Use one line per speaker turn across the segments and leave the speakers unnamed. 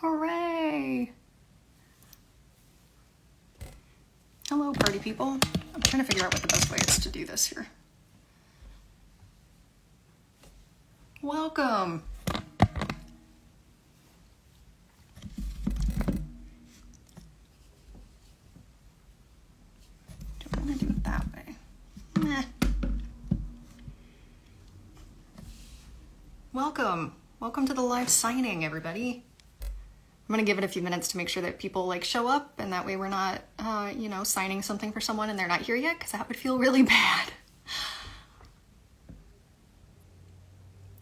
Hooray! Hello, party people. I'm trying to figure out what the best way is to do this here. Welcome! Don't want to do it that way. Meh. Welcome! Welcome to the live signing, everybody. I'm gonna give it a few minutes to make sure that people like show up, and that way we're not, signing something for someone and they're not here yet, because that would feel really bad.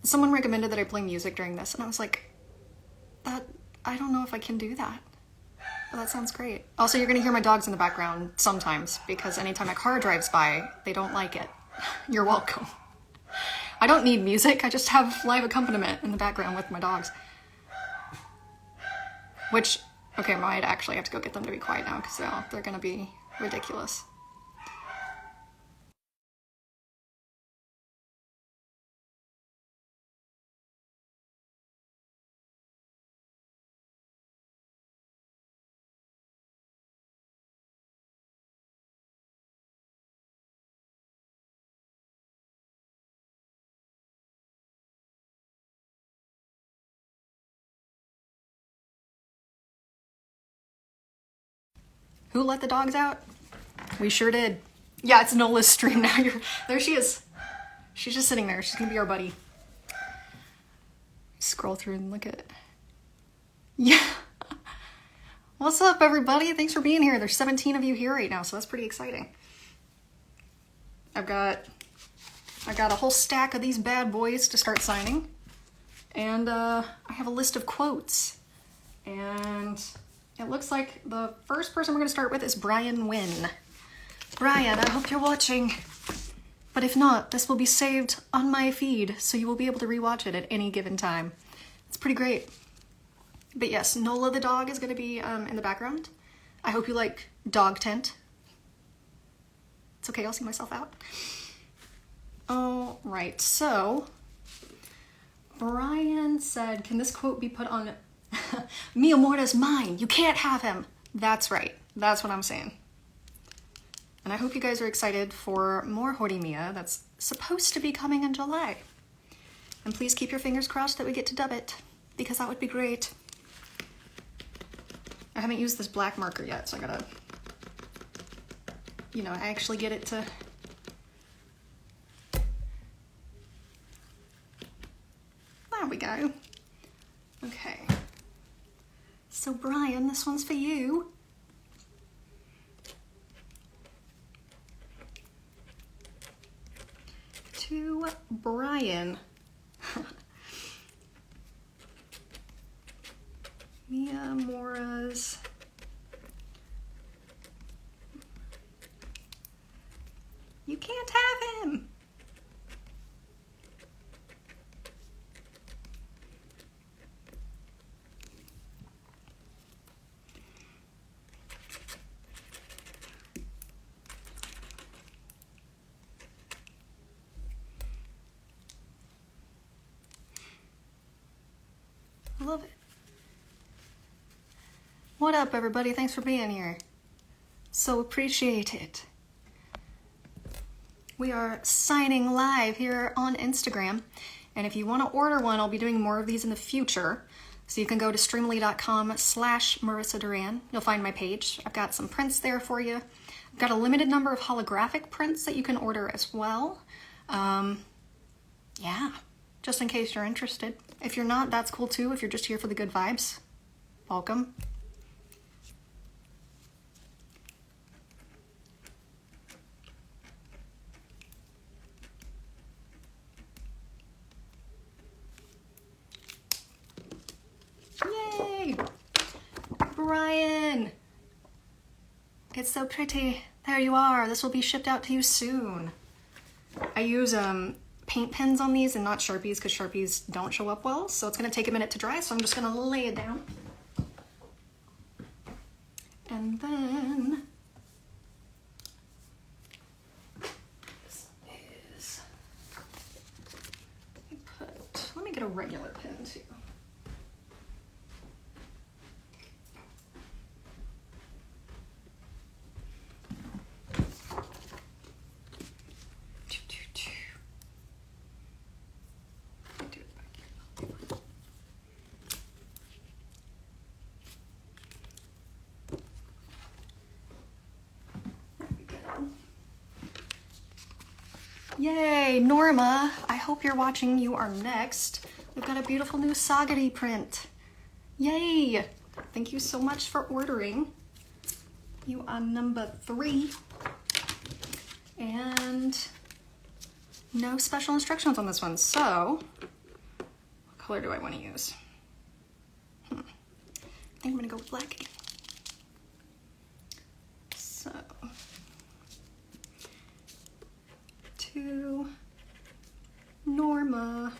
Someone recommended that I play music during this, and I was like, I don't know if I can do that. But that sounds great. Also, you're gonna hear my dogs in the background sometimes, because anytime a car drives by, they don't like it. You're welcome. I don't need music, I just have live accompaniment in the background with my dogs. Which, okay, I might actually have to go get them to be quiet now, because they're gonna be ridiculous. Who let the dogs out? We sure did. Yeah, it's Nola's stream now. There she is. She's just sitting there. She's gonna be our buddy. Scroll through and look at it. Yeah. What's up, everybody? Thanks for being here. There's 17 of you here right now, so that's pretty exciting. I got a whole stack of these bad boys to start signing. And I have a list of quotes. And it looks like the first person we're going to start with is Brian Wynn. Brian, I hope you're watching. But if not, this will be saved on my feed, so you will be able to rewatch it at any given time. It's pretty great. But yes, Nola the dog is going to be in the background. I hope you like Dog Tent. It's okay, I'll see myself out. All right, so Brian said, can this quote be put on Mia Morta's mine? You can't have him. That's right. That's what I'm saying. And I hope you guys are excited for more Horimiya that's supposed to be coming in July. And please keep your fingers crossed that we get to dub it, because that would be great. I haven't used this black marker yet, so I gotta, actually get it to... There we go. Okay. So Brian, this one's for you. To Brian. Mia Mora's You can't have him. I love it. What up, everybody? Thanks for being here. So appreciate it. We are signing live here on Instagram. And if you want to order one, I'll be doing more of these in the future. So you can go to streamily.com/Marisa Duran. You'll find my page. I've got some prints there for you. I've got a limited number of holographic prints that you can order as well. Yeah, just in case you're interested. If you're not, that's cool too. If you're just here for the good vibes, welcome. Yay! Brian! It's so pretty. There you are. This will be shipped out to you soon. I use paint pens on these and not Sharpies, because Sharpies don't show up well, so it's going to take a minute to dry, so I'm just going to lay it down. And then this is, let me get a regular pen too. Yay, Norma. I hope you're watching. You are next. We've got a beautiful new Sagari print. Yay. Thank you so much for ordering. You are number 3. And no special instructions on this one. So, what color do I want to use? I think I'm gonna go with black again. So, to Norma.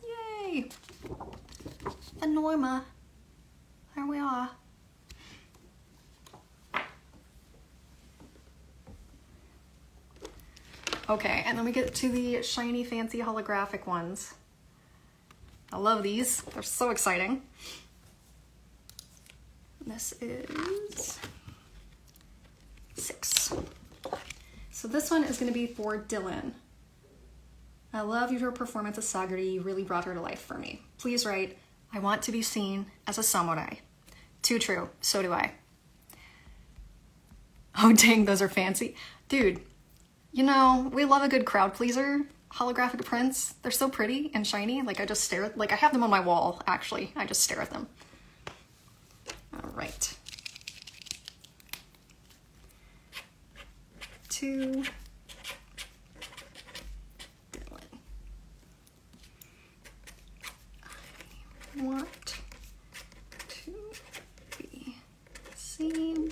Yay! The Norma. There we are. Okay, and then we get to the shiny, fancy holographic ones. I love these. They're so exciting. This is 6. So this one is going to be for Dylan. I love your performance as Sagari. You really brought her to life for me. Please write, I want to be seen as a samurai. Too true. So do I. Oh, dang, those are fancy. Dude, you know, we love a good crowd pleaser. Holographic prints. They're so pretty and shiny. Like, I just stare at, like, I have them on my wall, actually. I just stare at them. All right. 2. Dylan. I want to be seen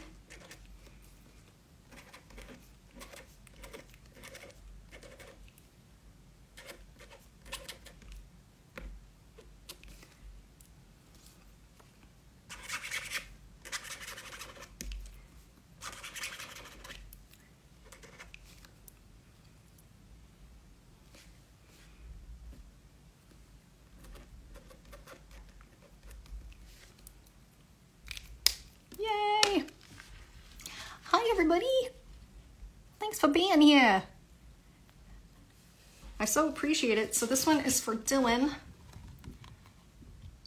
everybody. Thanks for being here. I so appreciate it. So this one is for Dylan.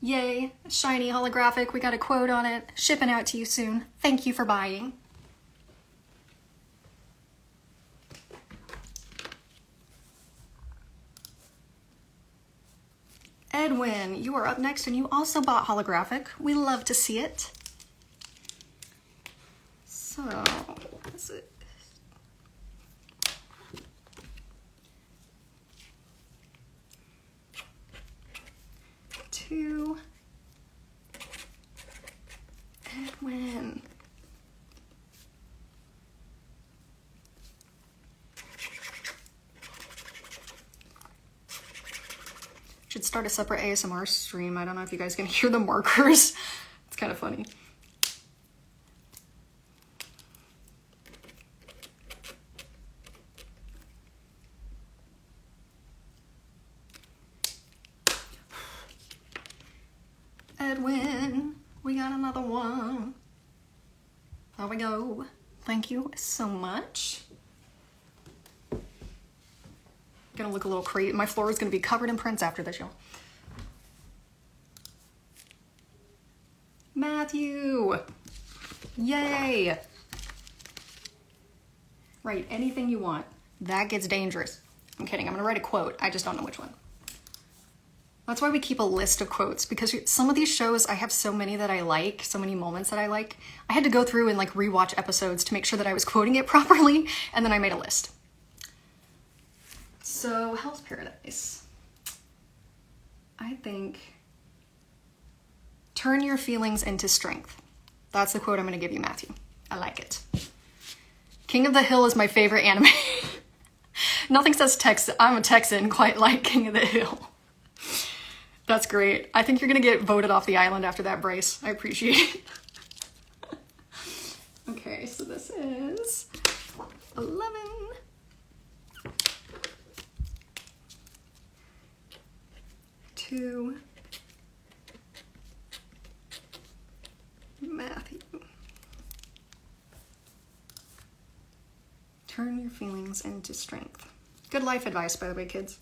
Yay, shiny holographic. We got a quote on it. Shipping out to you soon. Thank you for buying. Edwin, you are up next and you also bought holographic. We love to see it. So, what is it? To Edwin. Should start a separate ASMR stream. I don't know if you guys can hear the markers. It's kind of funny. Edwin, we got another one. There we go. Thank you so much. Gonna look a little crazy. My floor is gonna be covered in prints after this, y'all. Matthew, yay. Write anything you want. That gets dangerous. I'm kidding, I'm gonna write a quote. I just don't know which one. That's why we keep a list of quotes, because some of these shows, I have so many that I like, so many moments that I like. I had to go through and like rewatch episodes to make sure that I was quoting it properly, and then I made a list. So, Hell's Paradise. I think, turn your feelings into strength. That's the quote I'm gonna give you, Matthew. I like it. King of the Hill is my favorite anime. Nothing says Texan. I'm a Texan, quite like King of the Hill. That's great. I think you're gonna get voted off the island after that, Bryce. I appreciate it. Okay, so this is 11. To Matthew. Turn your feelings into strength. Good life advice, by the way, kids.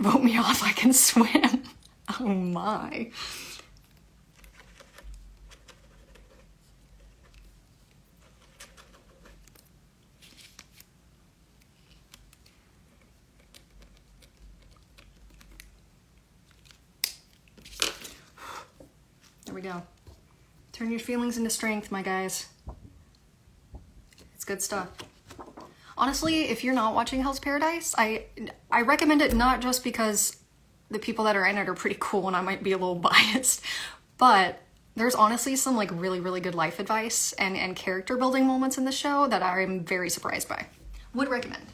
Vote me off, I can swim. Oh my. There we go. Turn your feelings into strength, my guys. It's good stuff. Honestly, if you're not watching Hell's Paradise, I recommend it not just because the people that are in it are pretty cool and I might be a little biased, but there's honestly some like really, really good life advice and character building moments in the show that I'm very surprised by. Would recommend.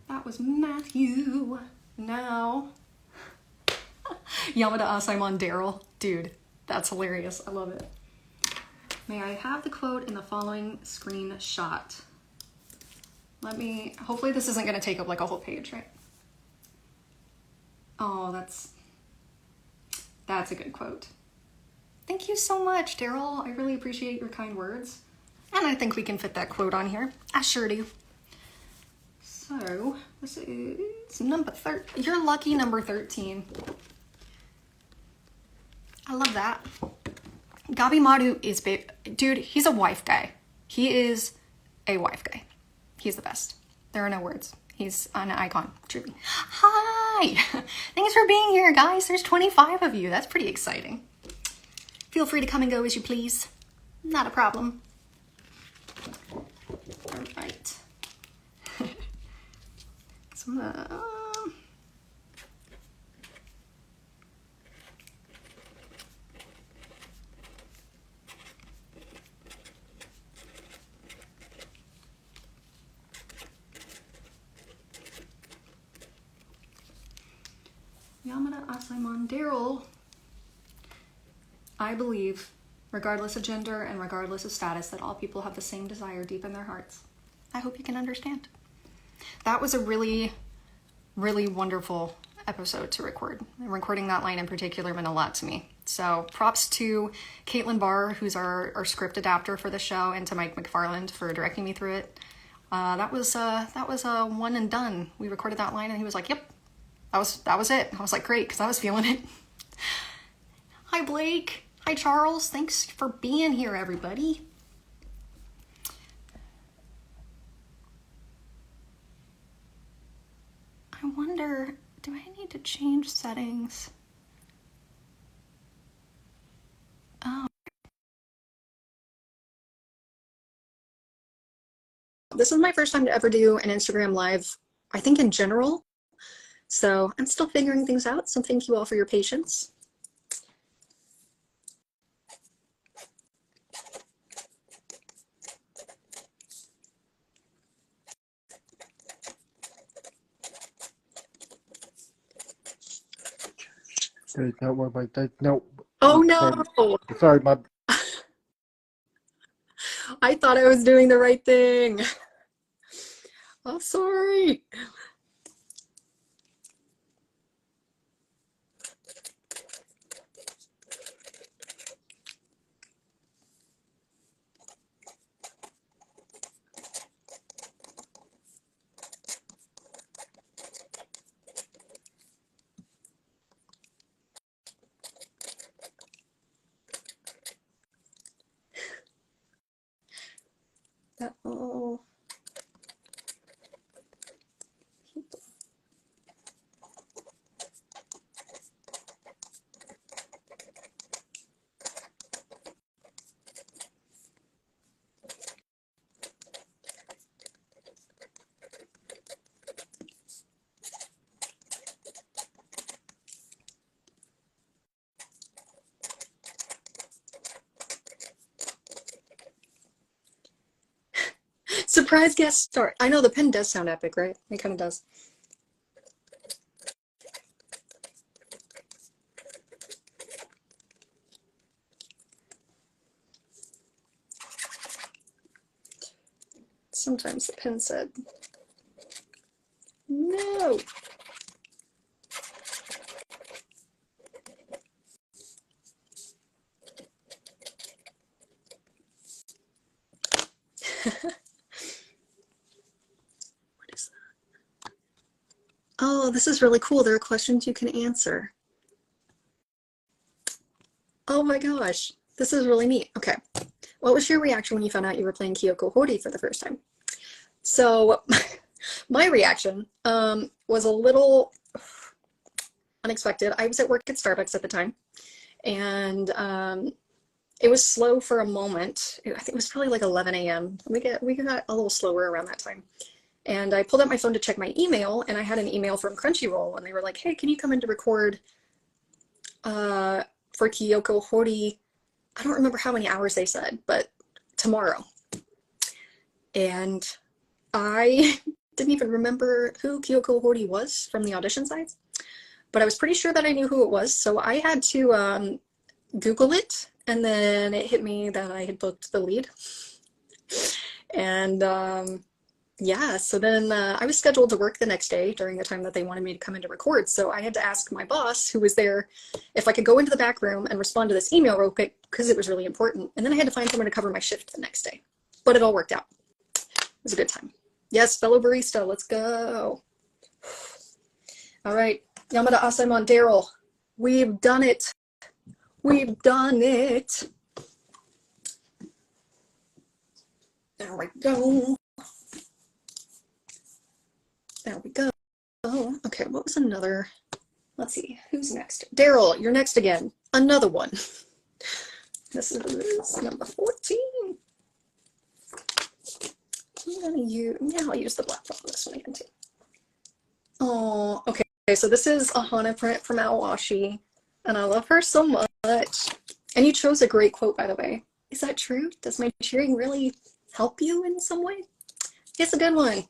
That was Matthew. Now, Yamada Asaimon Daryl. Dude, that's hilarious. I love it. May I have the quote in the following screenshot? Hopefully this isn't gonna take up like a whole page, right? Oh, that's a good quote. Thank you so much, Daryl. I really appreciate your kind words. And I think we can fit that quote on here. I sure do. So, this is number 13. You're lucky number 13. I love that. Gabimaru is big. Dude, he's a wife guy. He is a wife guy. He's the best. There are no words. He's an icon, truly. Hi! Thanks for being here, guys. There's 25 of you. That's pretty exciting. Feel free to come and go as you please. Not a problem. All right. So I'm gonna... Yamada Asaimon Daryl. I believe, regardless of gender and regardless of status, that all people have the same desire deep in their hearts. I hope you can understand. That was a really, really wonderful episode to record. Recording that line in particular meant a lot to me. So props to Caitlin Barr, who's our script adapter for the show, and to Mike McFarland for directing me through it. That was a one and done. We recorded that line and he was like, yep, that was it. I was like, great, because I was feeling it. Hi, Blake. Hi, Charles. Thanks for being here, everybody. I wonder, do I need to change settings? Oh. This is my first time to ever do an Instagram Live, I think in general. So I'm still figuring things out, so thank you all for your patience.
No.
Oh no!
Sorry, my...
I thought I was doing the right thing. Oh, sorry. Oh. Surprise guest star. I know the pen does sound epic, right? It kind of does. Sometimes the pen said, no. Oh, this is really cool. There are questions you can answer. Oh my gosh, this is really neat. Okay. What was your reaction when you found out you were playing Kyoko Hori for the first time? So my reaction was a little unexpected. I was at work at Starbucks at the time, and it was slow for a moment. I think it was probably like 11 a.m. We got a little slower around that time. And I pulled out my phone to check my email, and I had an email from Crunchyroll, and they were like, hey, can you come in to record for Kyoko Hori? I don't remember how many hours they said, but tomorrow. And I didn't even remember who Kyoko Hori was from the audition sites, but I was pretty sure that I knew who it was. So I had to Google it, and then it hit me that I had booked the lead. And yeah, so then I was scheduled to work the next day during the time that they wanted me to come in to record. So I had to ask my boss, who was there, if I could go into the back room and respond to this email real quick because it was really important. And then I had to find someone to cover my shift the next day. But it all worked out. It was a good time. Yes, fellow barista, let's go. All right, Yamada Asaimon Daryl, we've done it. We've done it. There we go. There we go. Okay, what was another? Let's see, who's next? Daryl, you're next again. Another one. This is number 14. I'll use the black font on this one again too. Oh, okay. So this is a Hana print from Awashi, and I love her so much. And you chose a great quote, by the way. Is that true? Does my cheering really help you in some way? It's a good one.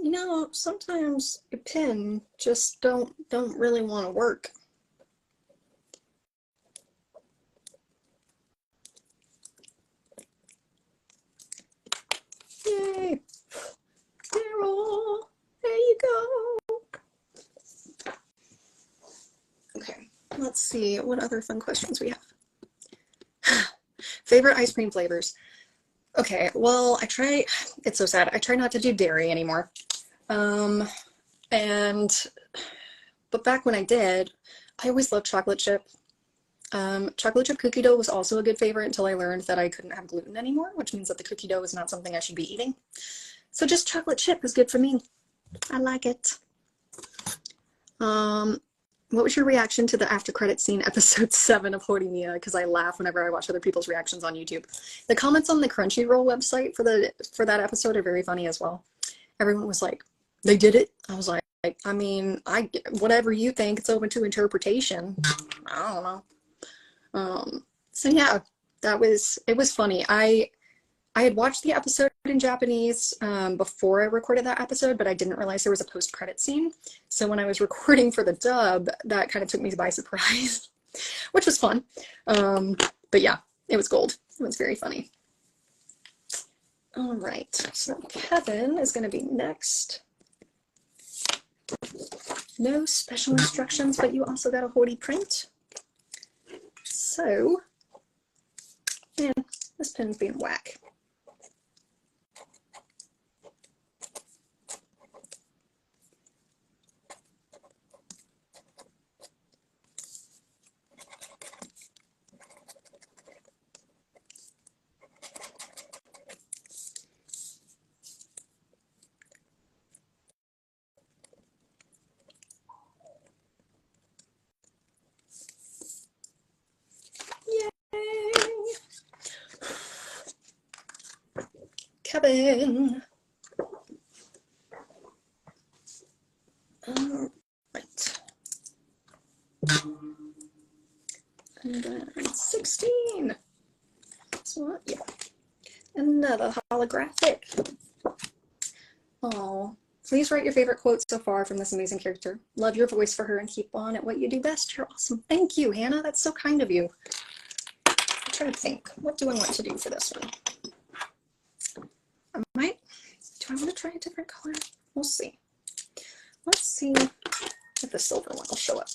You know, sometimes a pen just don't really want to work. Yay! Daryl, there you go. Okay, let's see what other fun questions we have. Favorite ice cream flavors? Okay, well, it's so sad. I try not to do dairy anymore. But back when I did, I always loved chocolate chip. Chocolate chip cookie dough was also a good favorite until I learned that I couldn't have gluten anymore, which means that the cookie dough is not something I should be eating. So just chocolate chip is good for me. I like it. What was your reaction to the after credit scene episode 7 of Horimiya? Because I laugh whenever I watch other people's reactions on YouTube. The comments on the Crunchyroll website for that episode are very funny as well. Everyone was like, they did it? I was like, I mean, whatever you think, it's open to interpretation. I don't know. So yeah, it was funny. I had watched the episode in Japanese before I recorded that episode, but I didn't realize there was a post-credit scene. So when I was recording for the dub, that kind of took me by surprise, which was fun. But yeah, it was gold. It was very funny. All right, so Kevin is going to be next. No special instructions, but you also got a Hori print. So, man, this pen's being whack. Yay! Kevin. Right. And then 16. So, yeah. Another holographic. Oh, please write your favorite quote so far from this amazing character. Love your voice for her and keep on at what you do best. You're awesome. Thank you, Hannah. That's so kind of you. I'm trying to think. What do I want to do for this one? Do I want to try a different color? We'll see. Let's see if the silver one will show up.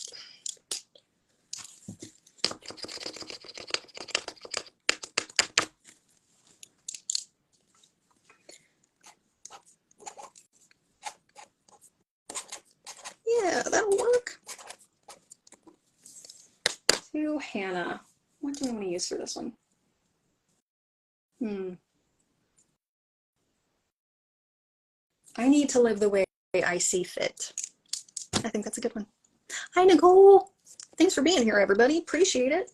Yeah, that'll work. To Hannah. What do I want to use for this one? I need to live the way I see fit. I think that's a good one. Hi, Nicole. Thanks for being here, everybody. Appreciate it.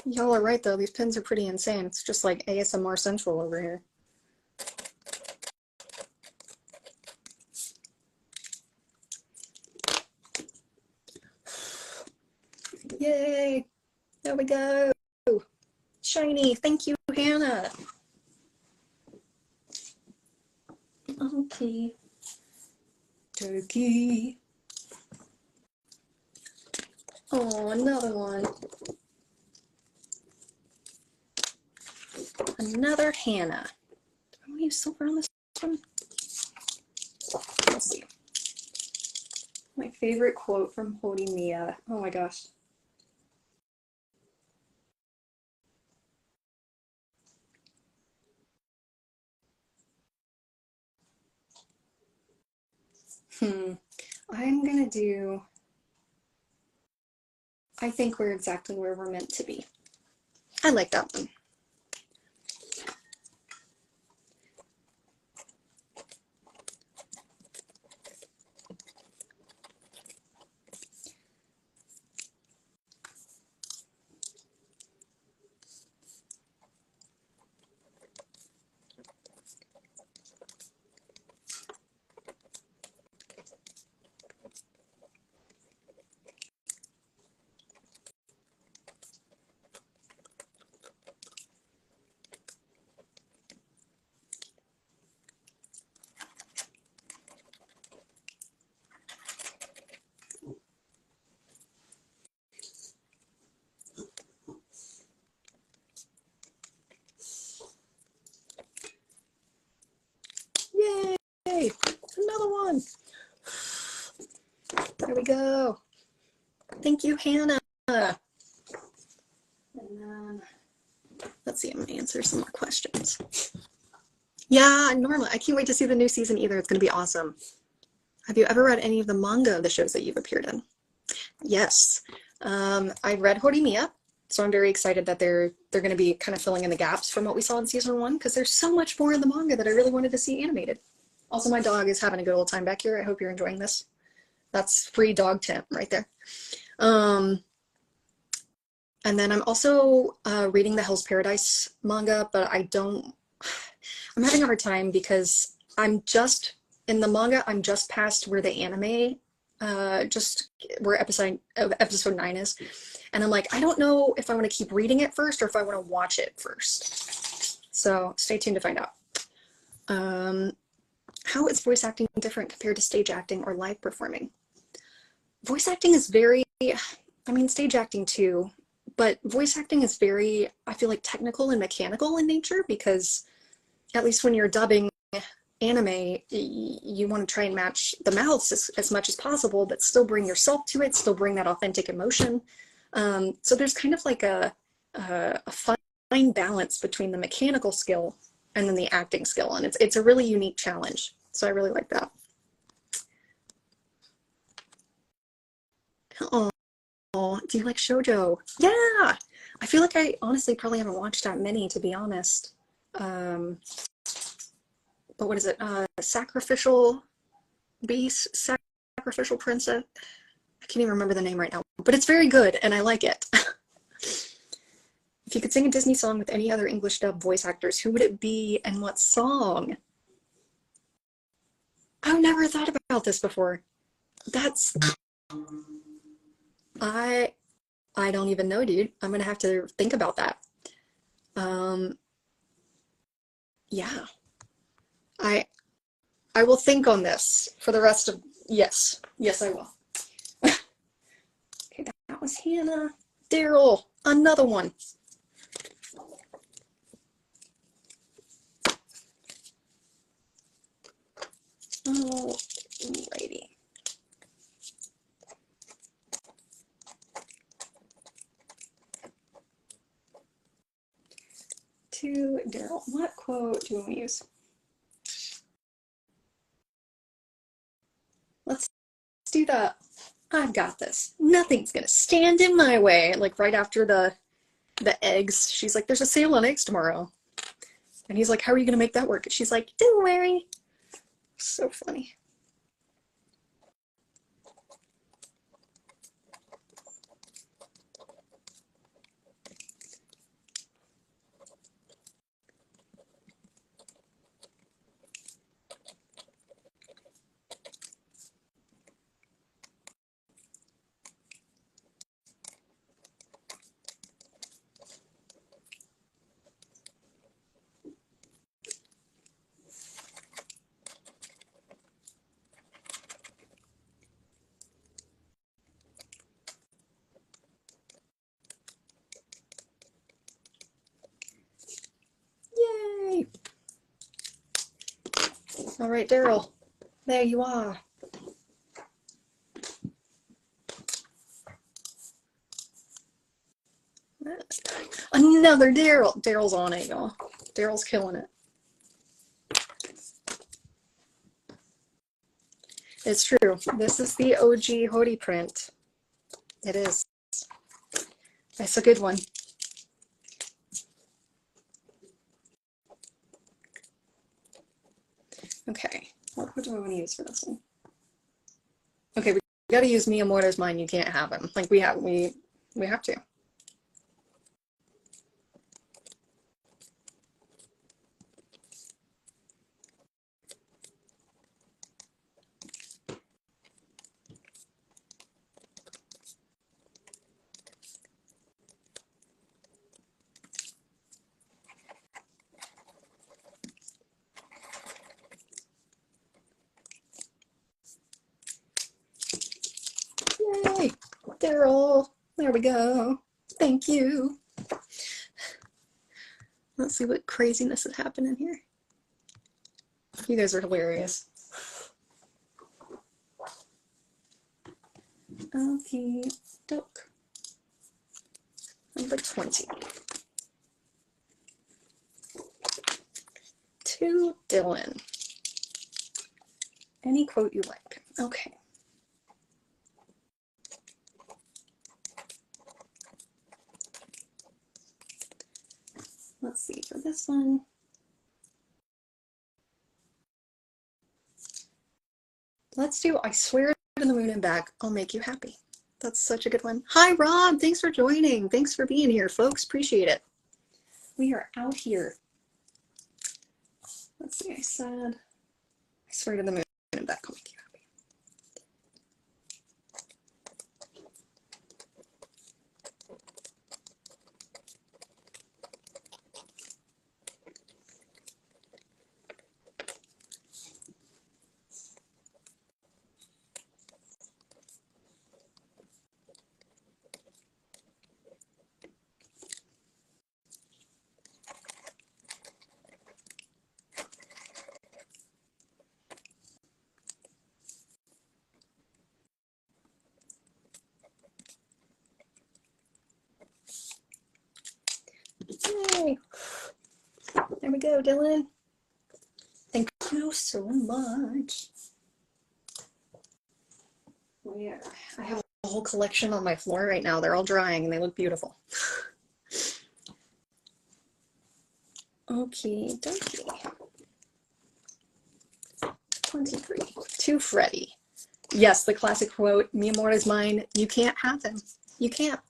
Y'all are right, though. These pins are pretty insane. It's just like ASMR Central over here. Yay! There we go. Shiny. Thank you, Hannah. Okay. Turkey. Oh, another one. Another Hannah. Do I want to use silver on this one? Let's see. My favorite quote from Horimiya. Oh my gosh. I'm gonna do, I think we're exactly where we're meant to be. I like that one. Yay! Another one. There we go. Thank you, Hannah. And then, let's see, I'm gonna answer some more questions. Yeah, Norma, I can't wait to see the new season either. It's gonna be awesome. Have you ever read any of the manga of the shows that you've appeared in? Yes. I read Horimiya, so I'm very excited that they're going to be kind of filling in the gaps from what we saw in season 1, because there's so much more in the manga that I really wanted to see animated. Also, my dog is having a good old time back here. I hope you're enjoying this. That's free dog temp right there. And then I'm also reading the Hell's Paradise manga, but I'm having a hard time because in the manga, I'm just past where the anime, just where episode 9 is. And I'm like, I don't know if I want to keep reading it first or if I want to watch it first. So stay tuned to find out. How is voice acting different compared to stage acting or live performing? Voice acting is stage acting too, but voice acting is very, I feel like, technical and mechanical in nature, because at least when you're dubbing anime, you want to try and match the mouths as much as possible, but still bring yourself to it, still bring that authentic emotion. So there's kind of like a fine balance between the mechanical skill and then the acting skill, and it's a really unique challenge. So I really like that. Oh, do you like shoujo? Yeah, I feel like I honestly probably haven't watched that many, to be honest. But what is it? Sacrificial Beast, Sacrificial Princess. I can't even remember the name right now, but it's very good and I like it. If you could sing a Disney song with any other English dub voice actors, who would it be and what song? I've never thought about this before. That's I I don't even know, dude. I'm gonna have to think about that. Um, yeah. I I will think on this for the rest of yes. Yes, I will. Okay, that was Hannah. Daryl, another one. Alrighty. To Daryl. What quote do we use? Let's do the I've got this. Nothing's gonna stand in my way. Like right after the eggs, she's like, there's a sale on eggs tomorrow. And he's like, how are you gonna make that work? And she's like, don't worry. So funny. Yay! All right, Daryl, there you are. Another Daryl. Daryl's on it, y'all. Daryl's killing it. It's true. This is the OG Hori print. It is. That's a good one. Okay, what do I want to use for this one? Okay, we gotta use Miyamoto's Mine. You can't have him. Like we have to. Yay! Daryl! There we go. Thank you. Let's see what craziness is happening here. You guys are hilarious. Okay, doke. Number 20. To Dylan. Any quote you like. Okay. Let's see, for this one. Let's do I swear to the moon and back, I'll make you happy. That's such a good one. Hi, Rob. Thanks for joining. Thanks for being here, folks. Appreciate it. We are out here. Let's see, I said, I swear to the moon and back, I'll make you happy. Yay. There we go, Dylan. Thank you so much. Yeah, I have a whole collection on my floor right now. They're all drying and they look beautiful. Okay, dokie. 23. To Freddie. Yes, the classic quote, "Mi amor is mine." You can't have him. You can't.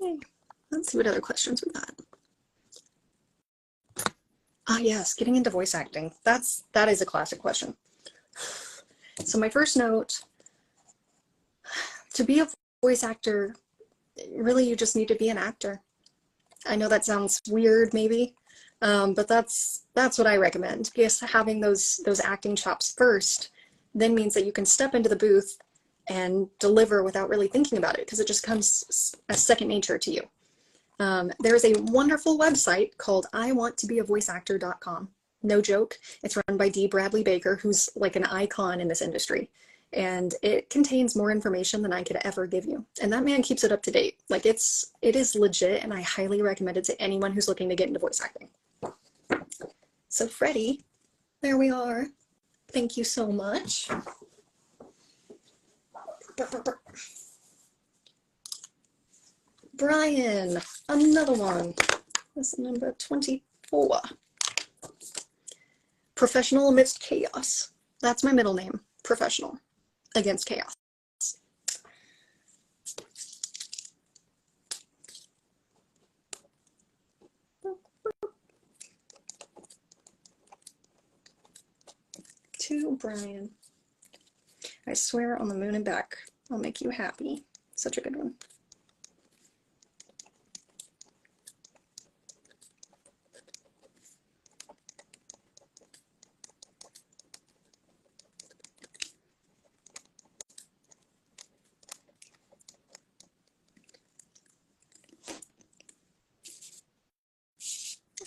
Yay. Let's see what other questions we got. Ah, yes, getting into voice acting. That is a classic question. So my first note, to be a voice actor, really you just need to be an actor. I know that sounds weird maybe, but that's what I recommend. Because having those acting chops first then means that you can step into the booth and deliver without really thinking about it, because it just comes as second nature to you. There's a wonderful website called iwanttobeavoiceactor.com. No joke. It's run by D. Bradley Baker, who's like an icon in this industry. And it contains more information than I could ever give you. And that man keeps it up to date. Like it is legit, and I highly recommend it to anyone who's looking to get into voice acting. So Freddie, there we are. Thank you so much. Brian, another one. This is number 24. Professional amidst chaos. That's my middle name. Professional against chaos. To Brian. I swear on the moon and back, I'll make you happy. Such a good one.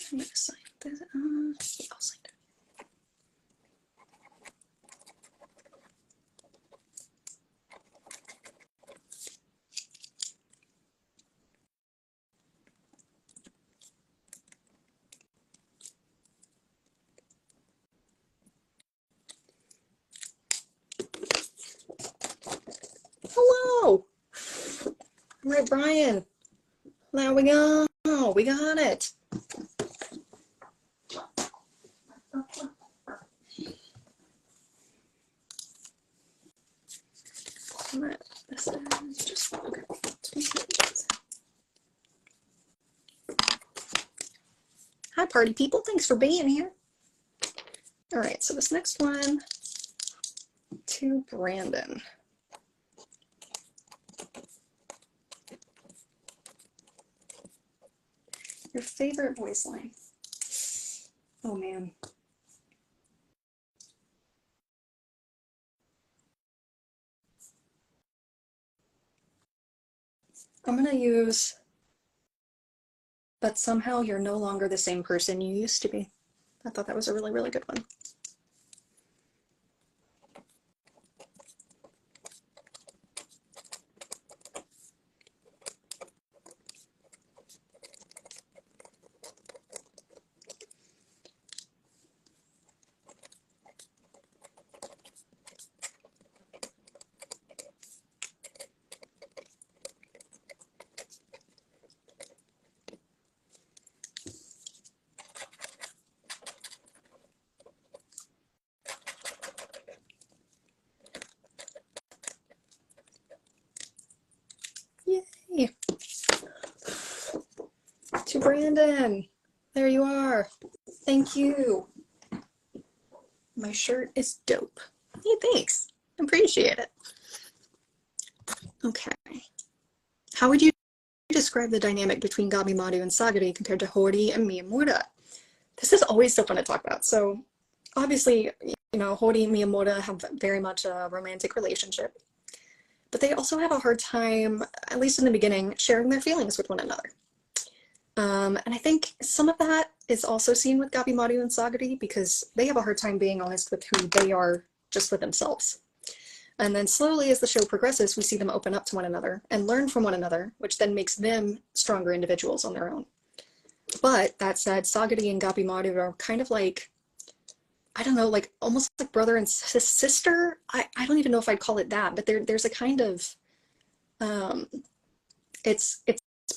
I'm gonna sign this. I'll sign it. Hello. All right, Brian. There we go. We got it. This is just okay. Hi, party people. Thanks for being here. All right, so this next one to Brandon. Your favorite voice line? Oh, man. I'm going to use, "But somehow you're no longer the same person you used to be." I thought that was a really, really good one. Yay! To Brandon. There you are. Thank you. My shirt is dope. Hey, thanks. Appreciate it. Okay. How would you describe the dynamic between Gabimaru and Sagari compared to Hori and Miyamura? This is always so fun to talk about. So obviously, Hori and Miyamoto have very much a romantic relationship, but they also have a hard time, at least in the beginning, sharing their feelings with one another. And I think some of that is also seen with Gabimaru and Sagari because they have a hard time being honest with who they are just with themselves. And then slowly as the show progresses, we see them open up to one another and learn from one another, which then makes them stronger individuals on their own. But that said, Sagari and Gabimaru are kind of like, I don't know, like almost like brother and sister. I don't even know if I'd call it that, but there's a kind of, um, it's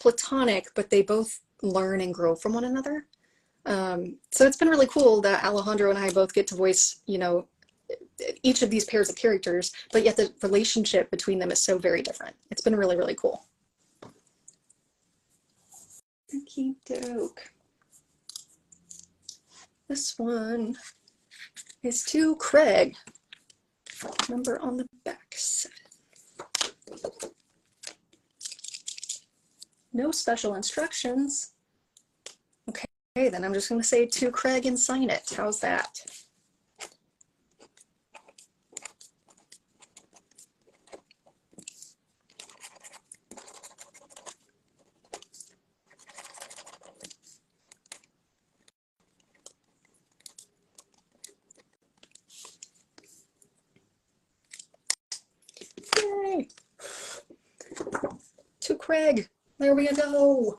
platonic, but they both learn and grow from one another. So it's been really cool that Alejandro and I both get to voice, each of these pairs of characters, but yet the relationship between them is so very different. It's been really, really cool. Okie doke. This one is to Craig. Number on the back, 7. No special instructions. Okay, then I'm just going to say to Craig and sign it. How's that? Yay! To Craig. There we go.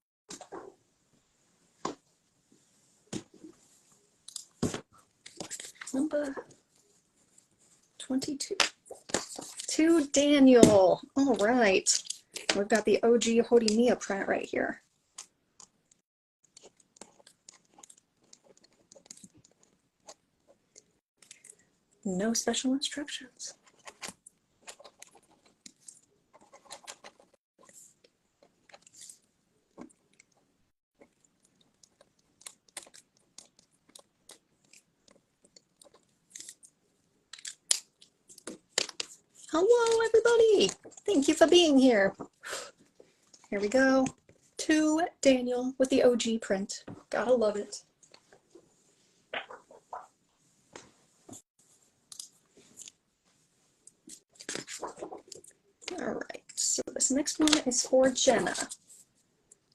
Number 22. To Daniel. All right. We've got the OG Horimiya print right here. No special instructions. Hello, everybody. Thank you for being here. Here we go. To Daniel with the OG print. Gotta love it. All right, so this next one is for Jenna.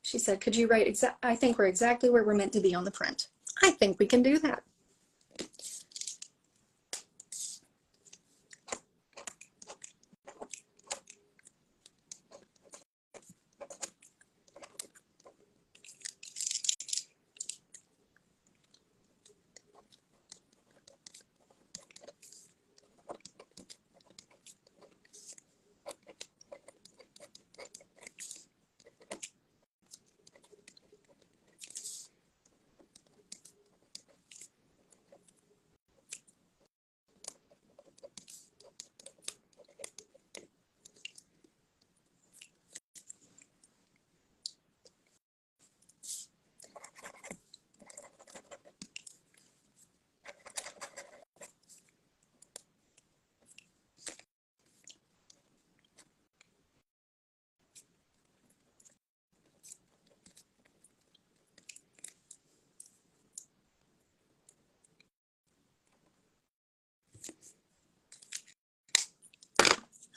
She said, could you write I think we're exactly where we're meant to be on the print. I think we can do that.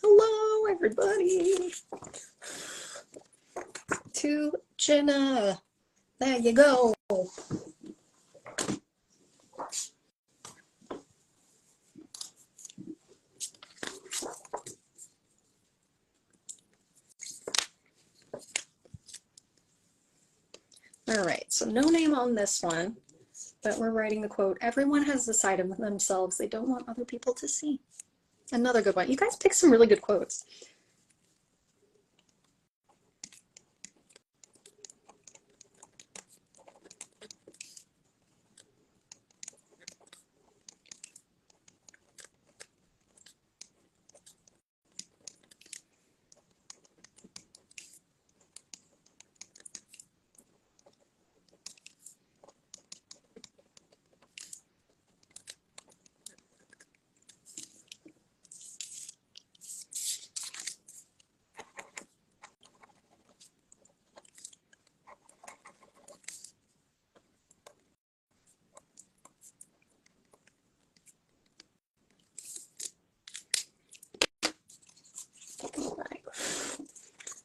Hello, everybody. To Jenna. There you go. All right, so no name on this one, but we're writing the quote, everyone has the side of themselves they don't want other people to see. Another good one. You guys picked some really good quotes.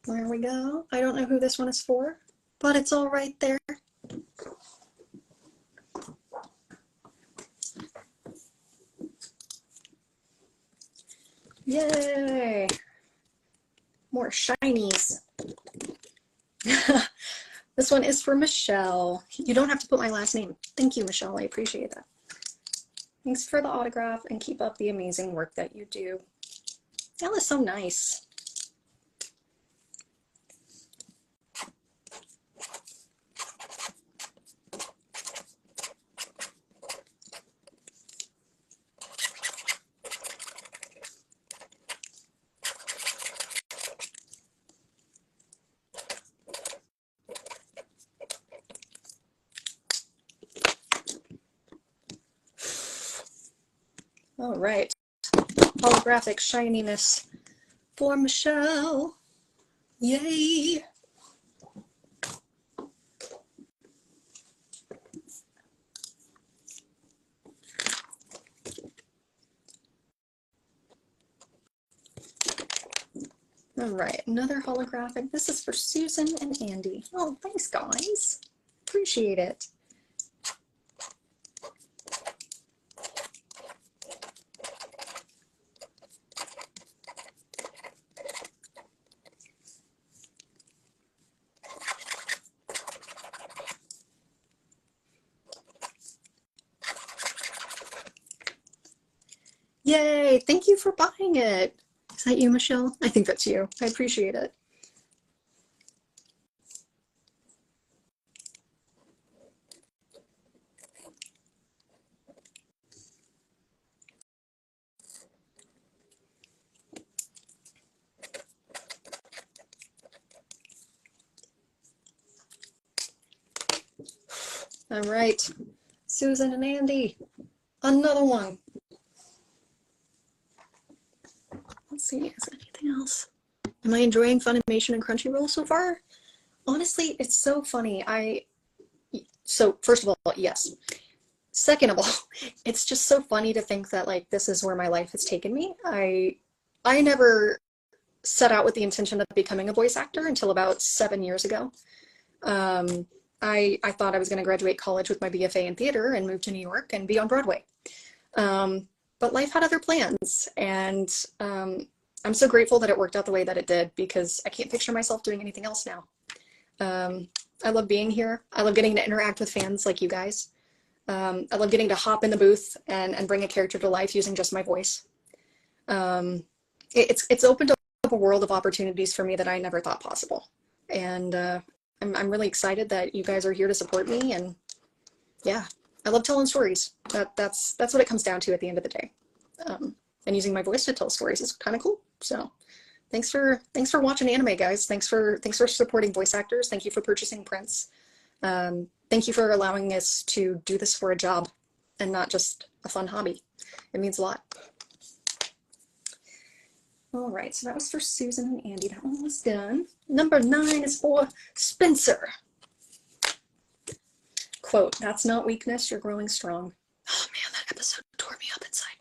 There we go. I don't know who this one is for, but it's all right there. Yay! More shinies. This one is for Michelle. You don't have to put my last name. Thank you, Michelle. I appreciate that. Thanks for the autograph and keep up the amazing work that you do. That was so nice. All right. Holographic shininess for Michelle. Yay! All right, another holographic. This is for Susan and Andy. Oh, thanks, guys. Appreciate it. Yay! Thank you for buying it. Is that you, Michelle? I think that's you. I appreciate it. All right, Susan and Andy, another one. Let's see, is there anything else? Am I enjoying Funimation and Crunchyroll so far? Honestly, it's so funny. So first of all, yes. Second of all, it's just so funny to think that like this is where my life has taken me. I never set out with the intention of becoming a voice actor until about 7 years ago. I thought I was going to graduate college with my BFA in theater and move to New York and be on Broadway. But life had other plans, and I'm so grateful that it worked out the way that it did because I can't picture myself doing anything else now. I love being here. I love getting to interact with fans like you guys. I love getting to hop in the booth and bring a character to life using just my voice. It's opened up a world of opportunities for me that I never thought possible. And I'm really excited that you guys are here to support me. And yeah, I love telling stories. That's what it comes down to at the end of the day. And using my voice to tell stories is kind of cool. So thanks for watching anime, guys. Thanks for supporting voice actors. Thank you for purchasing prints. Thank you for allowing us to do this for a job and not just a fun hobby. It means a lot. All right, so that was for Susan and Andy. That one was done. Number 9 is for Spencer. Quote, "That's not weakness, you're growing strong." Oh man, that episode tore me up inside.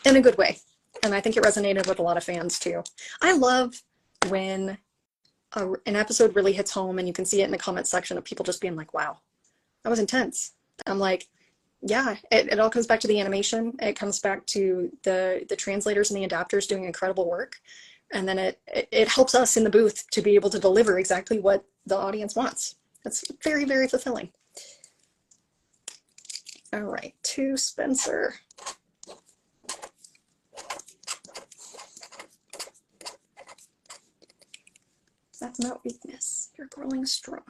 In a good way. And I think it resonated with a lot of fans too. I love when an episode really hits home and you can see it in the comment section of people just being like, wow, that was intense. I'm like, yeah, it all comes back to the animation. It comes back to the translators and the adapters doing incredible work. And then it helps us in the booth to be able to deliver exactly what the audience wants. That's very, very fulfilling. All right, to Spencer. That's not weakness. You're growing strong.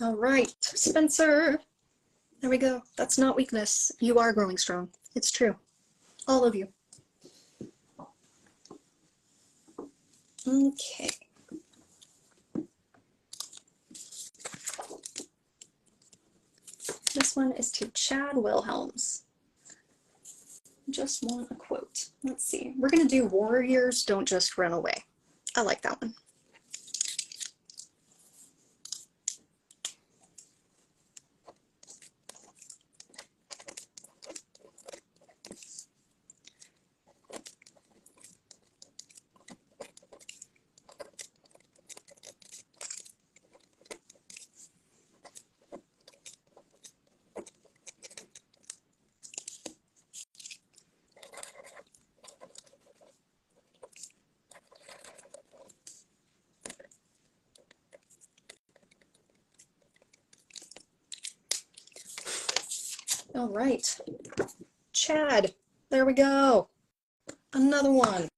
All right, Spencer. There we go. That's not weakness. You are growing strong. It's true. All of you. Okay. This one is to Chad Wilhelms. Just want a quote. Let's see. We're going to do warriors don't just run away. I like that one. All right. Chad, there we go. Another one.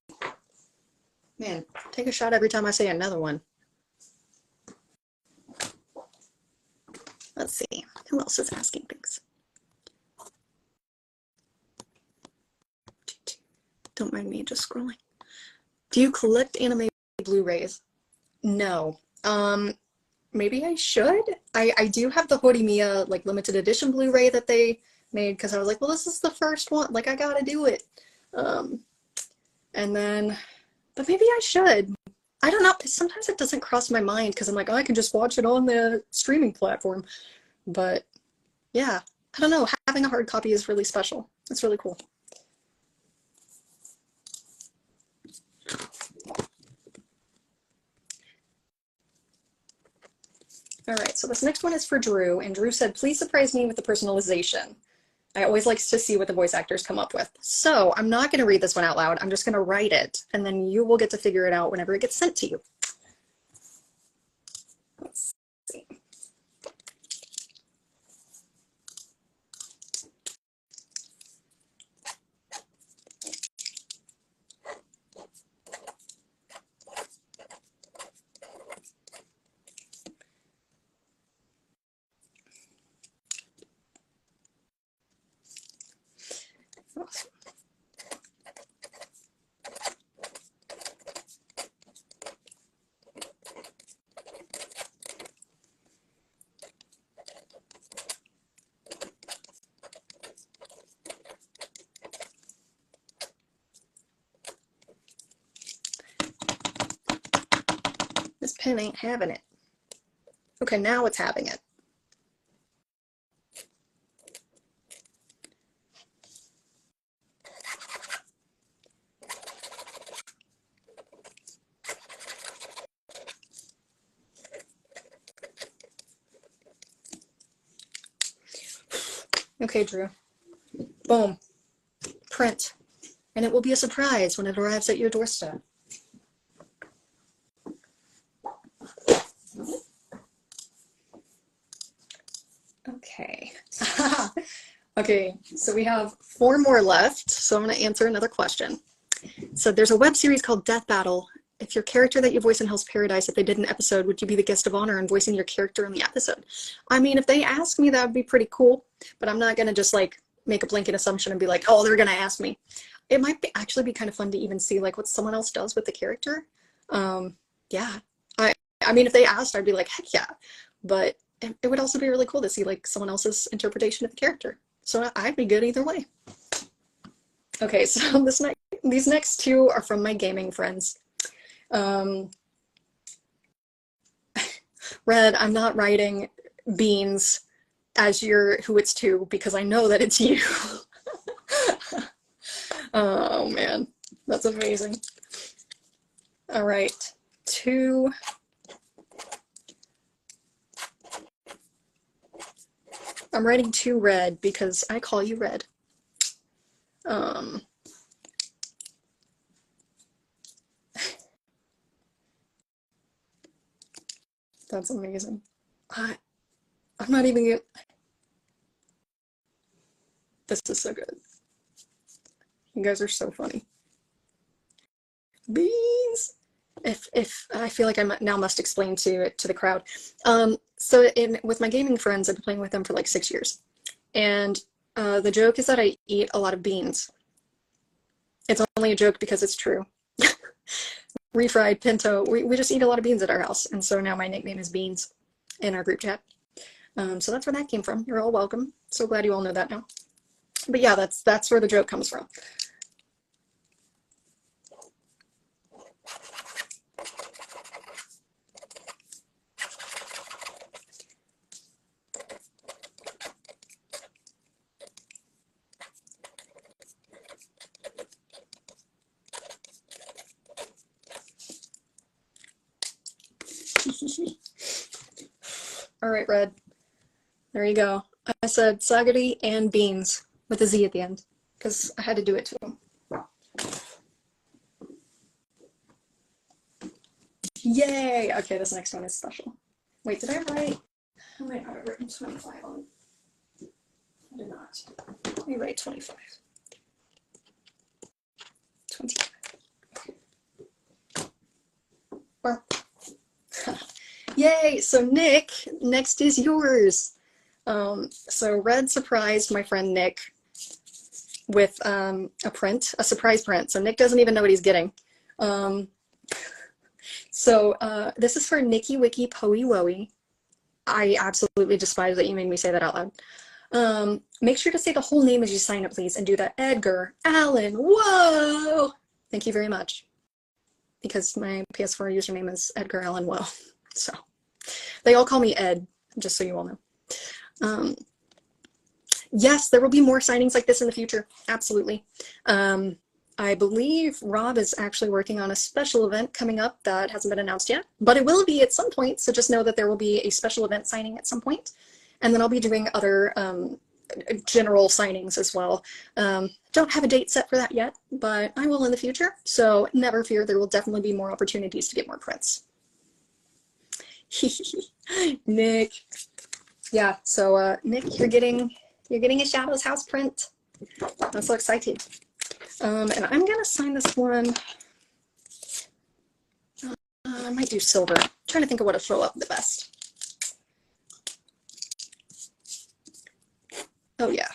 Man, take a shot every time I say another one. Let's see. Who else is asking things? Don't mind me just scrolling. Do you collect anime Blu-rays? No. Maybe I should. I do have the Horimiya like limited edition Blu-ray that they made because I was like, well, this is the first one. Like, I gotta do it. And then, but maybe I should. I don't know. Sometimes it doesn't cross my mind because I'm like, oh, I can just watch it on the streaming platform. But yeah, I don't know. Having a hard copy is really special. It's really cool. All right, so this next one is for Drew, and Drew said, please surprise me with the personalization. I always like to see what the voice actors come up with. So I'm not going to read this one out loud. I'm just going to write it, and then you will get to figure it out whenever it gets sent to you. Let's see. This pen ain't having it. Okay, now it's having it. Okay, Drew. Boom. Print. And it will be a surprise when it arrives at your doorstep. Okay. Okay, so we have 4 more left, so I'm going to answer another question. So there's a web series called Death Battle. If your character that you voice in Hell's Paradise, if they did an episode, would you be the guest of honor in voicing your character in the episode? I mean, if they ask me, that would be pretty cool, but I'm not going to just like make a blanket assumption and be like, oh, they're going to ask me. It might actually be kind of fun to even see like what someone else does with the character. Yeah. I mean, if they asked, I'd be like, heck yeah. But it would also be really cool to see like someone else's interpretation of the character. So I'd be good either way. Okay, so these next 2 are from my gaming friends. Red, I'm not writing Beans as your who it's to because I know that it's you. Oh man, that's amazing. All right, 2. I'm writing 2 Red because I call you Red. That's amazing. I'm not even gonna... This is so good. You guys are so funny. Beans! If I feel like I now must explain to the crowd. So with my gaming friends, I've been playing with them for like 6 years. And the joke is that I eat a lot of beans. It's only a joke because it's true. Refried pinto. We just eat a lot of beans at our house, and so now my nickname is Beans in our group chat. So that's where that came from. You're all welcome. So glad you all know that now. But yeah, that's where the joke comes from. All right, Red. There you go. I said Sagari and Beans with a Z at the end because I had to do it to him. Yay! Okay, this next one is special. Wait, did I write? I might not have written 25 on. I did not. Let me write 25. 25. Well, yay! So Nick, next is yours. So Red surprised my friend Nick with a surprise print. So Nick doesn't even know what he's getting. So this is for Nikki Wiki Poey Woey. I absolutely despise that you made me say that out loud. Make sure to say the whole name as you sign up, please, and do that Edgar Allan. Whoa! Thank you very much. Because my PS4 username is Edgar Allan Whoa. So they all call me Ed, just so you all know. Yes, there will be more signings like this in the future. Absolutely. I believe Rob is actually working on a special event coming up that hasn't been announced yet, but it will be at some point. So just know that there will be a special event signing at some point. And then I'll be doing other general signings as well. Don't have a date set for that yet, but I will in the future. So never fear, there will definitely be more opportunities to get more prints. Nick. Yeah, so Nick, you're getting a Shadows House print. I'm so excited. And I'm gonna sign this one. I might do silver. I'm trying to think of what to show up the best. Oh yeah,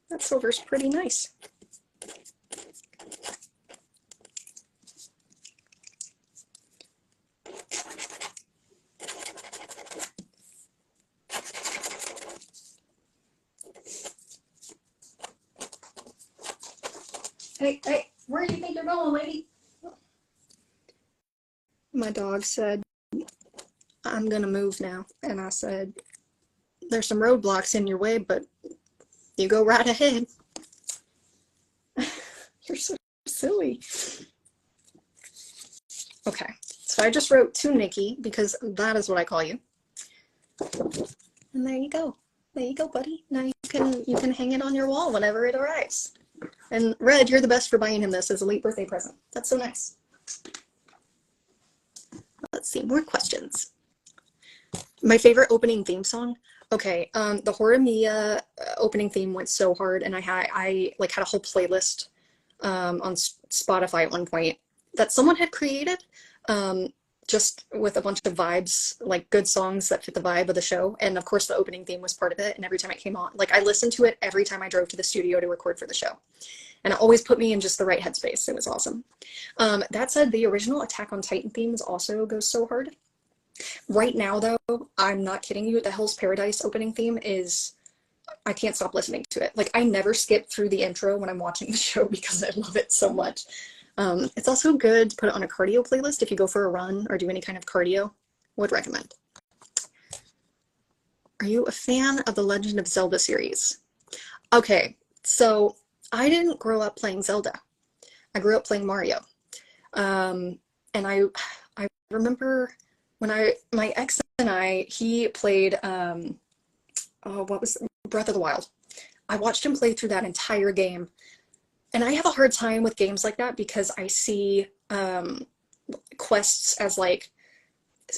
that silver's pretty nice. Hey, where do you think you're going, lady? My dog said, I'm gonna move now. And I said, there's some roadblocks in your way, but you go right ahead. You're so silly. Okay, so I just wrote to Nikki because that is what I call you. And there you go. There you go, buddy. Now you can hang it on your wall whenever it arrives. And Red, you're the best for buying him this as a late birthday present. That's so nice. Let's see, more questions. My favorite opening theme song? Okay, the Horimiya opening theme went so hard, and I had a whole playlist on Spotify at one point that someone had created, just with a bunch of vibes, like good songs that fit the vibe of the show. And of course, the opening theme was part of it. And every time it came on, like I listened to it every time I drove to the studio to record for the show. And it always put me in just the right headspace. It was awesome. That said, the original Attack on Titan themes also go so hard. Right now, though, I'm not kidding you. The Hell's Paradise opening theme is, I can't stop listening to it. Like, I never skip through the intro when I'm watching the show because I love it so much. It's also good to put it on a cardio playlist if you go for a run or do any kind of cardio. Would recommend. Are you a fan of the Legend of Zelda series? Okay, so I didn't grow up playing Zelda. I grew up playing Mario. And I remember when my ex and he played, what was it? Breath of the Wild. I watched him play through that entire game. And I have a hard time with games like that because I see quests as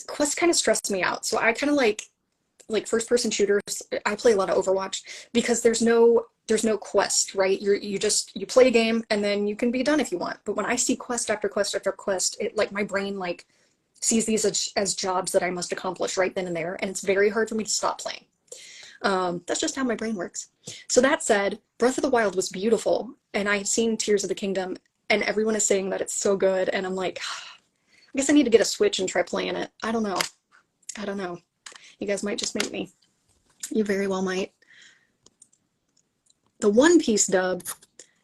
quests kind of stress me out. So I kind of like first person shooters. I play a lot of Overwatch because there's no quest, right? You play a game and then you can be done if you want. But when I see quest after quest after quest, it my brain sees these as jobs that I must accomplish right then and there, and it's very hard for me to stop playing. That's just how my brain works. So that said, Breath of the Wild was beautiful, and I've seen Tears of the Kingdom, and everyone is saying that it's so good, and I'm like, I guess I need to get a Switch and try playing it. I don't know. I don't know. You guys might just make me. You very well might. The One Piece dub,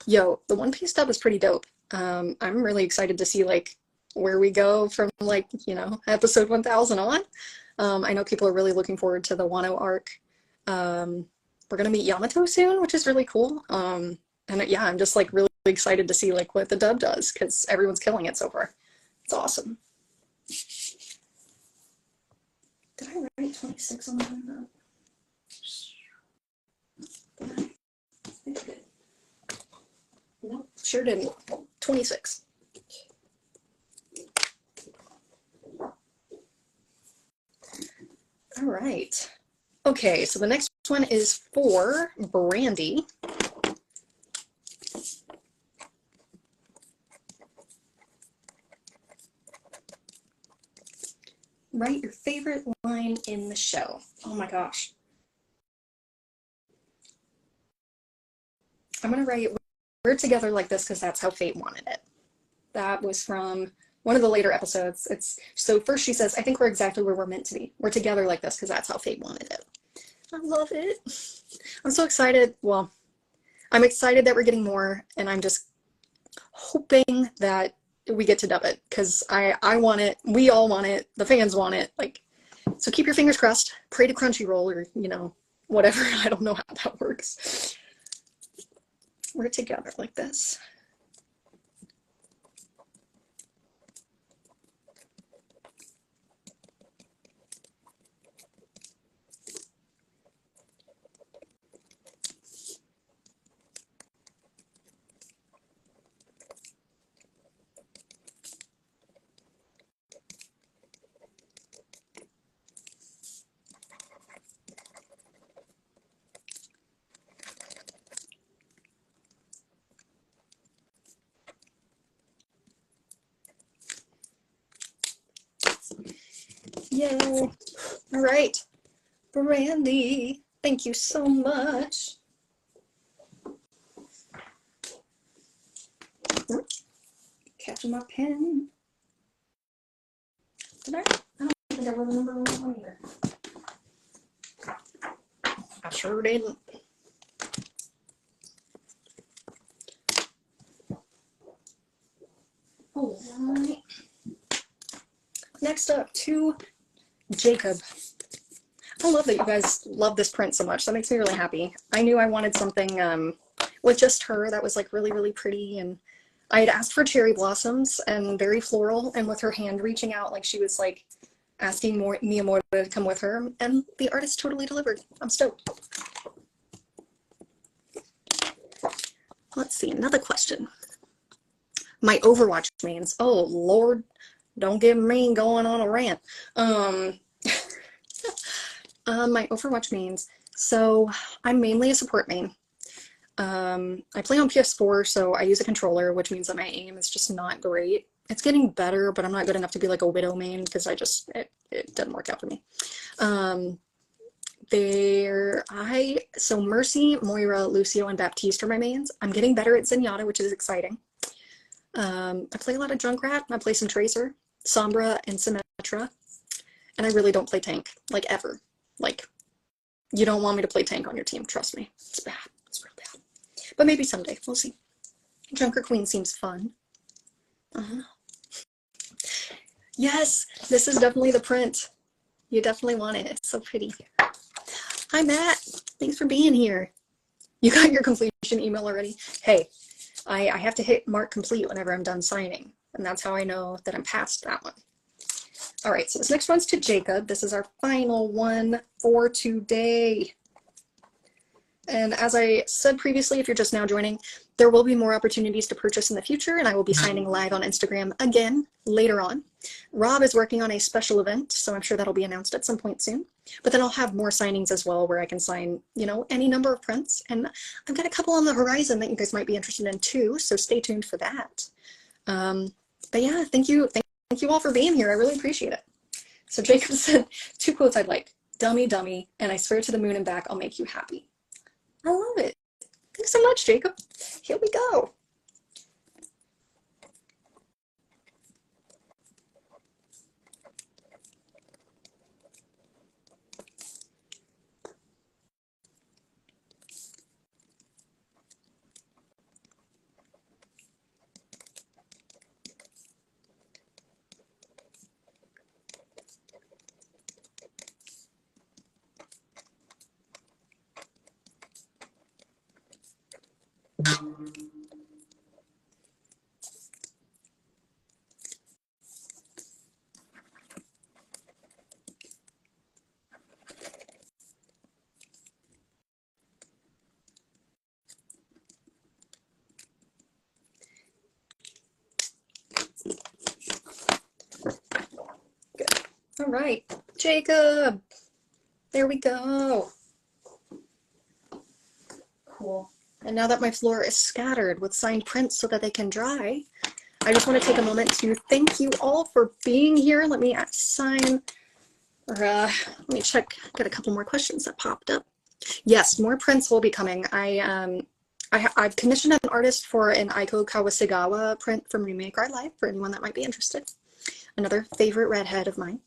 the One Piece dub is pretty dope. I'm really excited to see like where we go from like, episode 1000 on. I know people are really looking forward to the Wano arc. We're gonna meet Yamato soon, which is really cool. And yeah, I'm just like really excited to see like what the dub does because everyone's killing it so far. It's awesome. Did I write 26 on that? Nope, sure didn't. 26. All right. Okay, so the next one is for Brandy. Write your favorite line in the show. Oh my gosh. I'm gonna write, we're together like this because that's how fate wanted it. That was from one of the later episodes. So first she says, I think we're exactly where we're meant to be. We're together like this because that's how fate wanted it. I love it. I'm so excited. Well, I'm excited that we're getting more, and I'm just hoping that we get to dub it because I want it. We all want it. The fans want it. Like, so keep your fingers crossed. Pray to Crunchyroll or whatever. I don't know how that works. We're together like this. Yay. All right. Brandy, thank you so much. Catching my pen. Did I don't think I wrote a number on that one either. I sure didn't. All right. Next up to Jacob. I love that you guys love this print so much. That makes me really happy. I knew I wanted something with just her that was like really, really pretty. And I had asked for cherry blossoms and very floral, and with her hand reaching out like she was like asking Miyamoto to come with her, and the artist totally delivered. I'm stoked. Let's see, another question. My Overwatch mains. Oh Lord, don't get me going on a rant. My Overwatch mains. So I'm mainly a support main. I play on PS4, so I use a controller, which means that my aim is just not great. It's getting better, but I'm not good enough to be like a Widow main because it doesn't work out for me. So Mercy, Moira, Lucio, and Baptiste are my mains. I'm getting better at Zenyatta, which is exciting. I play a lot of Junkrat. I play some Tracer, Sombra, and Symmetra. And I really don't play tank, like ever. Like, you don't want me to play tank on your team, trust me. It's bad. It's real bad. But maybe someday, we'll see. Junker Queen seems fun. Yes, this is definitely the print. You definitely want it. It's so pretty. Hi, Matt. Thanks for being here. You got your completion email already? Hey, I have to hit mark complete whenever I'm done signing. And that's how I know that I'm past that one. All right, so this next one's to Jacob. This is our final one for today. And as I said previously, if you're just now joining, there will be more opportunities to purchase in the future, and I will be signing live on Instagram again later on. Rob is working on a special event, so I'm sure that'll be announced at some point soon. But then I'll have more signings as well where I can sign, any number of prints. And I've got a couple on the horizon that you guys might be interested in too, so stay tuned for that. But yeah, thank you all for being here. I really appreciate it. So Jacob said 2 quotes I'd like. dummy, dummy, and I swear to the moon and back, I'll make you happy. I love it. Thanks so much, Jacob. Here we go. Good. All right, Jacob. There we go. Cool. And now that my floor is scattered with signed prints so that they can dry, I just want to take a moment to thank you all for being here. Let me sign, or let me check, got a couple more questions that popped up. Yes, more prints will be coming. I've commissioned an artist for an Aiko Kawasagawa print from Remake Art Life for anyone that might be interested. Another favorite redhead of mine.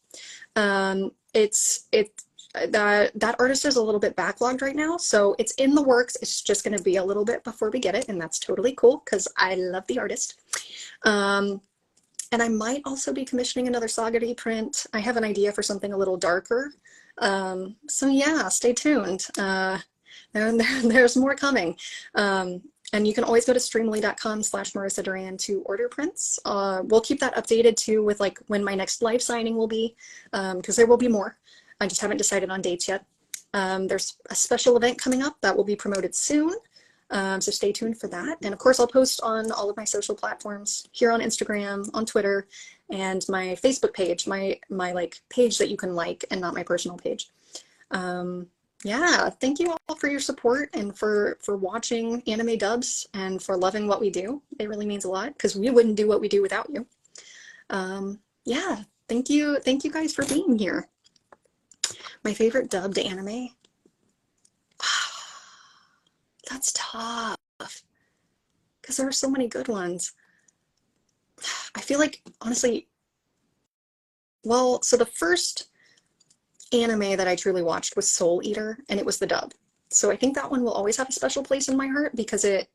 That artist is a little bit backlogged right now, so it's in the works. It's just going to be a little bit before we get it, and that's totally cool because I love the artist. And I might also be commissioning another Sagari print. I have an idea for something a little darker. So yeah, stay tuned. There's more coming. And you can always go to streamily.com/Marisa Duran to order prints. We'll keep that updated too with like when my next live signing will be, because there will be more. I just haven't decided on dates yet. There's a special event coming up that will be promoted soon. So stay tuned for that. And of course, I'll post on all of my social platforms here on Instagram, on Twitter, and my Facebook page, my like page that you can like and not my personal page. Yeah, thank you all for your support and for watching anime dubs and for loving what we do. It really means a lot because we wouldn't do what we do without you. Yeah, thank you guys for being here. My favorite dubbed anime. That's tough because there are so many good ones. I feel like, honestly, well, so the first anime that I truly watched was Soul Eater, and it was the dub. So I think that one will always have a special place in my heart because it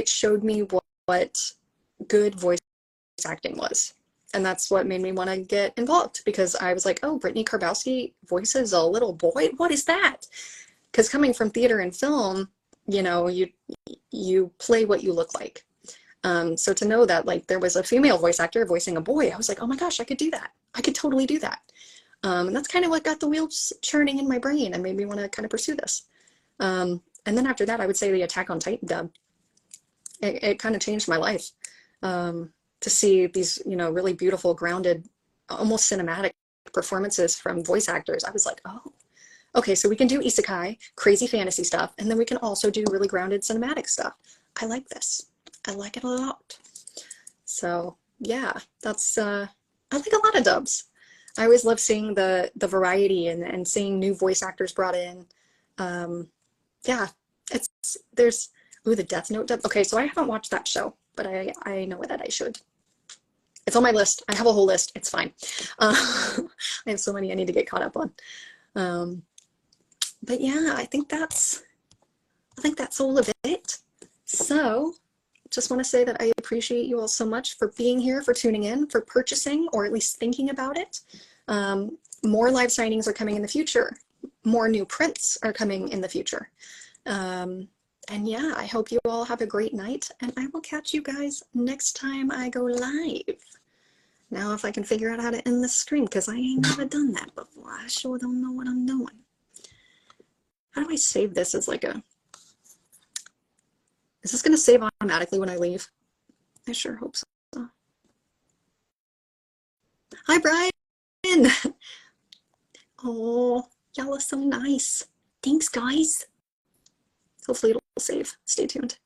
showed me what good voice acting was. And that's what made me want to get involved because I was like, oh, Brittany Karbowski voices a little boy? What is that? Because coming from theater and film, you know, you play what you look like. So to know that like there was a female voice actor voicing a boy, I was like, oh my gosh, I could do that. I could totally do that. And that's kind of what got the wheels churning in my brain and made me want to kind of pursue this. And then after that, I would say the Attack on Titan dub. It kind of changed my life to see these, you know, really beautiful, grounded, almost cinematic performances from voice actors. I was like, oh, okay, so we can do isekai, crazy fantasy stuff, and then we can also do really grounded cinematic stuff. I like this. I like it a lot. So yeah, that's I like a lot of dubs. I always love seeing the variety and seeing new voice actors brought in. Yeah, there's the Death Note dub. Okay, so I haven't watched that show, but I know that I should. It's on my list. I have a whole list. It's fine. I have so many I need to get caught up on. But yeah, I think that's all of it. So just want to say that I appreciate you all so much for being here, for tuning in, for purchasing, or at least thinking about it. More live signings are coming in the future. More new prints are coming in the future. And yeah, I hope you all have a great night, and I will catch you guys next time I go live. Now, if I can figure out how to end this stream, because I ain't never done that before. I sure don't know what I'm doing. How do I save this as like a... Is this going to save automatically when I leave? I sure hope so. Hi, Brian. Oh, y'all are so nice. Thanks, guys. Hopefully it'll save. Stay tuned.